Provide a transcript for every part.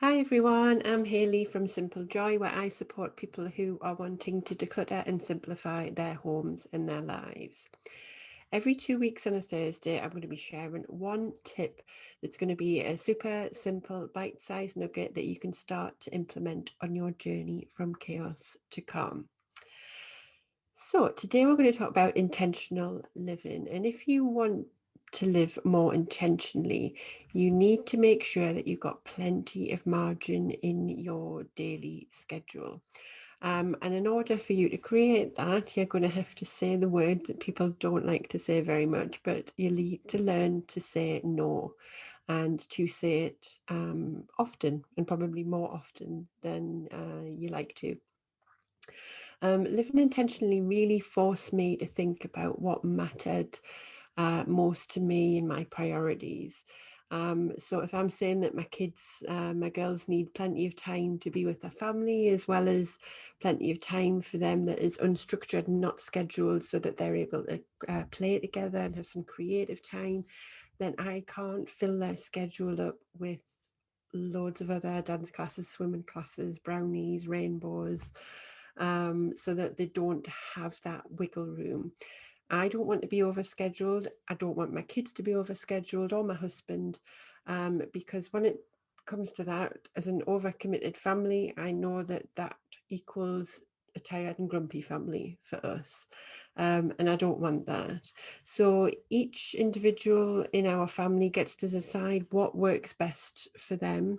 Hi everyone, I'm Hayley from Simple Joy, where I support people who are wanting to declutter and simplify their homes and their lives. Every 2 weeks on a Thursday, I'm going to be sharing one tip that's going to be a super simple bite-sized nugget that you can start to implement on your journey from chaos to calm. So today we're going to talk about intentional living. And if you want to live more intentionally, you need to make sure that you've got plenty of margin in your daily schedule. And in order for you to create that, you're going to have to say the word that people don't like to say very much, but you need to learn to say no and to say it often, and probably more often than you like to. Living intentionally really forced me to think about what mattered most to me and my priorities. So if I'm saying that my kids, my girls need plenty of time to be with their family, as well as plenty of time for them that is unstructured and not scheduled so that they're able to play together and have some creative time, then I can't fill their schedule up with loads of other dance classes, swimming classes, brownies, rainbows, so that they don't have that wiggle room. I don't want to be overscheduled. I don't want my kids to be overscheduled or my husband, because when it comes to that, as an overcommitted family, I know that that equals a tired and grumpy family for us, and I don't want that. So each individual in our family gets to decide what works best for them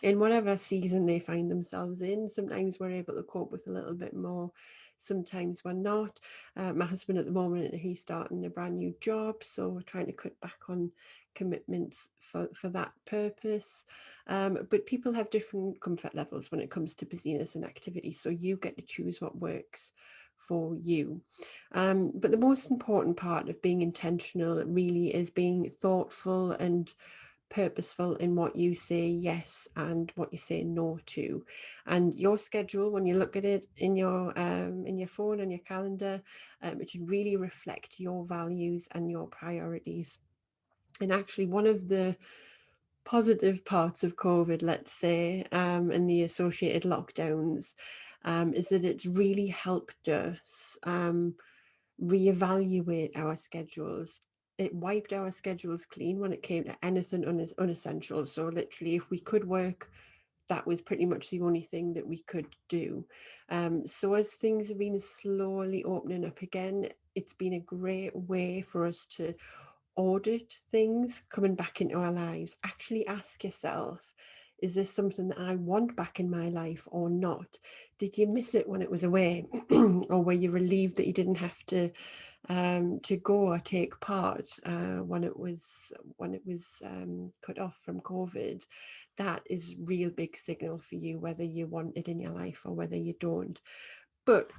in whatever season they find themselves in. Sometimes we're able to cope with a little bit more, sometimes we're not. My husband at the moment, he's starting a brand new job, so we're trying to cut back on commitments for that purpose. But people have different comfort levels when it comes to busyness and activity, so you get to choose what works for you. But the most important part of being intentional really is being thoughtful and purposeful in what you say yes and what you say no to. And your schedule, when you look at it in your phone and your calendar, it should really reflect your values and your priorities. And actually, one of the positive parts of COVID, let's say, and the associated lockdowns, is that it's really helped us reevaluate our schedules. It wiped our schedules clean when it came to anything unessential. So literally, if we could work, that was pretty much the only thing that we could do. So as things have been slowly opening up again, it's been a great way for us to audit things coming back into our lives. Actually ask yourself, is this something that I want back in my life or not? Did you miss it when it was away? Or were you relieved that you didn't have to go or take part when it was cut off from COVID? That is real big signal for you whether you want it in your life or whether you don't. But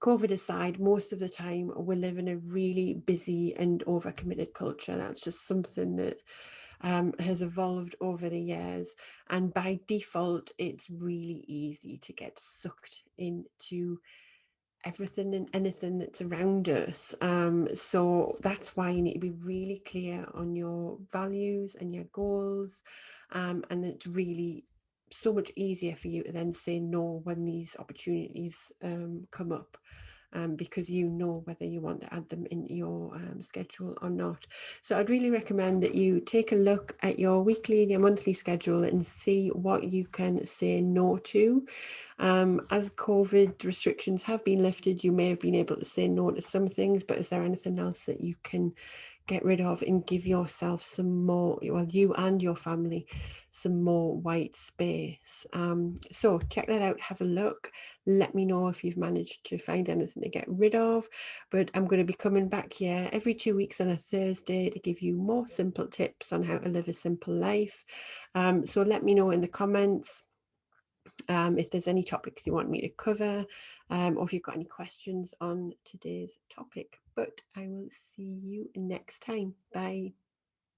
COVID aside, most of the time we live in a really busy and overcommitted culture. That's just something that has evolved over the years. And by default, it's really easy to get sucked into everything and anything that's around us. So that's why you need to be really clear on your values and your goals. And it's really so much easier for you to then say no when these opportunities come up, because you know whether you want to add them into your schedule or not. So I'd really recommend that you take a look at your weekly and your monthly schedule and see what you can say no to. As COVID restrictions have been lifted, you may have been able to say no to some things, but is there anything else that you can get rid of and give yourself some more, well, you and your family, some more white space? So check that out, have a look, let me know if you've managed to find anything to get rid of. But I'm going to be coming back here every 2 weeks on a Thursday to give you more simple tips on how to live a simple life. So let me know in the comments if there's any topics you want me to cover, or if you've got any questions on today's topic. But I will see you next time. Bye.